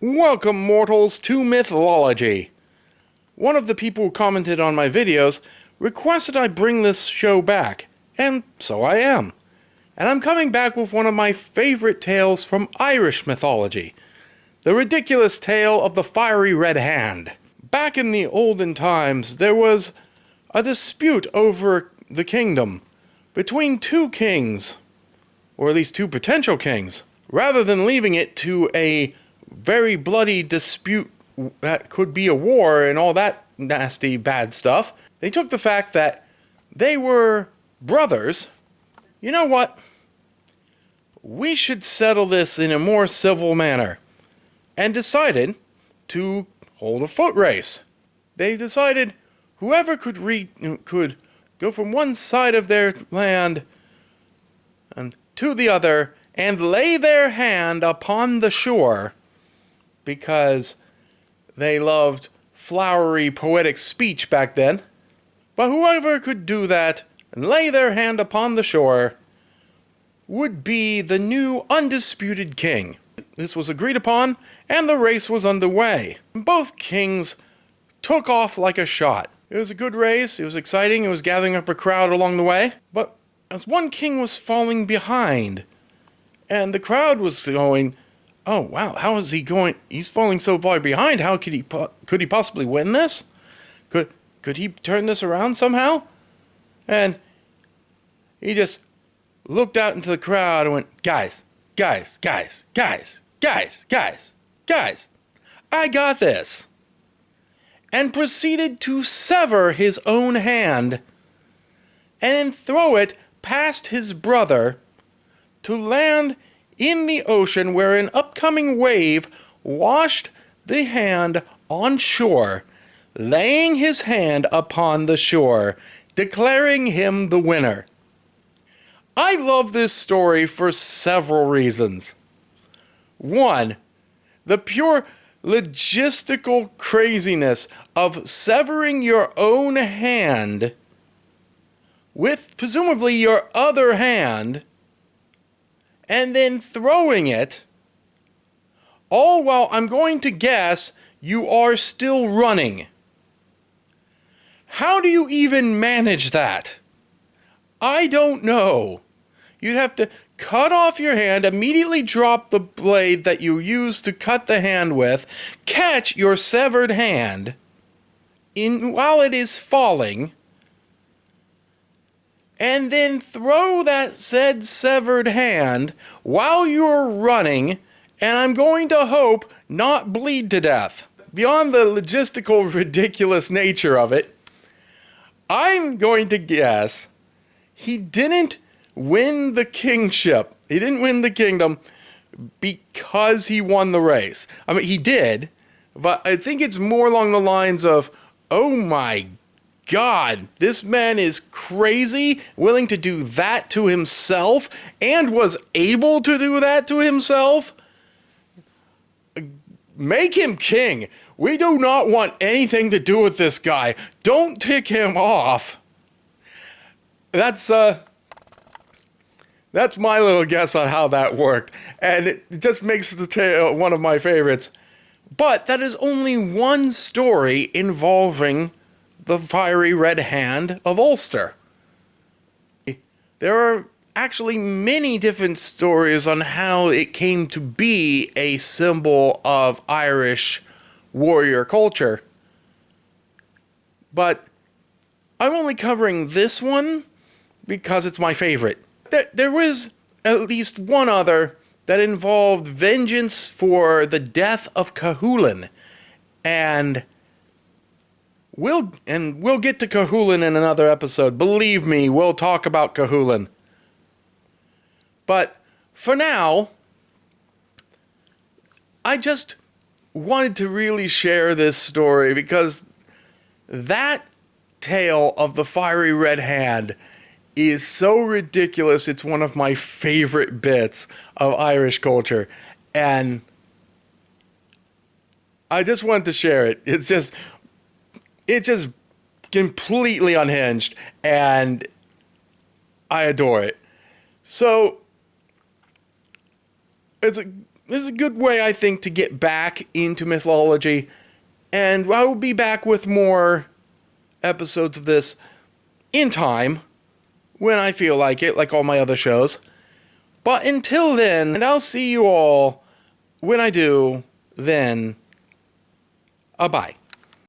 Welcome, mortals, to MythLOLogy. One of the people who commented on my videos requested I bring this show back, and so I am. And I'm coming back with one of my favorite tales from Irish mythology, the ridiculous tale of the fiery red hand. Back in the olden times, there was a dispute over the kingdom between two kings, or at least two potential kings. Rather than leaving it to a very bloody dispute that could be a war and all that nasty bad stuff, they took the fact that they were brothers. You know what? We should settle this in a more civil manner, and decided to hold a foot race. They decided whoever could go from one side of their land and to the other and lay their hand upon the shore, because they loved flowery poetic speech back then. But whoever could do that and lay their hand upon the shore would be the new undisputed king. This was agreed upon, and the race was underway. Both kings took off like a shot. It was a good race, it was exciting, it was gathering up a crowd along the way. But as one king was falling behind, and the crowd was going, "Oh wow, how is he going? He's falling so far behind. How could he possibly win this? Could he turn this around somehow?" And he just looked out into the crowd and went, guys, I got this. And proceeded to sever his own hand and then throw it past his brother to land in the ocean, where an upcoming wave washed the hand on shore, laying his hand upon the shore, declaring him the winner. I love this story for several reasons. One, the pure logistical craziness of severing your own hand with presumably your other hand and then throwing it, all while, I'm going to guess, you are still running. How do you even manage that? I don't know. You'd have to cut off your hand, immediately drop the blade that you used to cut the hand with, catch your severed hand while it is falling, and then throw that said severed hand while you're running, and I'm going to hope not bleed to death. Beyond the logistical ridiculous nature of it, I'm going to guess he didn't win the kingship. He didn't win the kingdom because he won the race. I mean, he did, but I think it's more along the lines of, oh my God, this man is crazy, willing to do that to himself, and was able to do that to himself. Make him king. We do not want anything to do with this guy. Don't tick him off. That's my little guess on how that worked, and it just makes the tale one of my favorites. But that is only one story involving the fiery red hand of Ulster. There are actually many different stories on how it came to be a symbol of Irish warrior culture. But I'm only covering this one because it's my favorite. There was at least one other that involved vengeance for the death of Cuchulainn, and we'll get to Cuchulainn in another episode. Believe me, we'll talk about Cuchulainn. But for now, I just wanted to really share this story because that tale of the fiery red hand is so ridiculous. It's one of my favorite bits of Irish culture, and I just wanted to share it. It's just completely unhinged, and I adore it. So it's a This is a good way, I think, to get back into mythology, and I will be back with more episodes of this in time, when I feel like it, like all my other shows. But until then, and I'll see you all when I do, then, bye.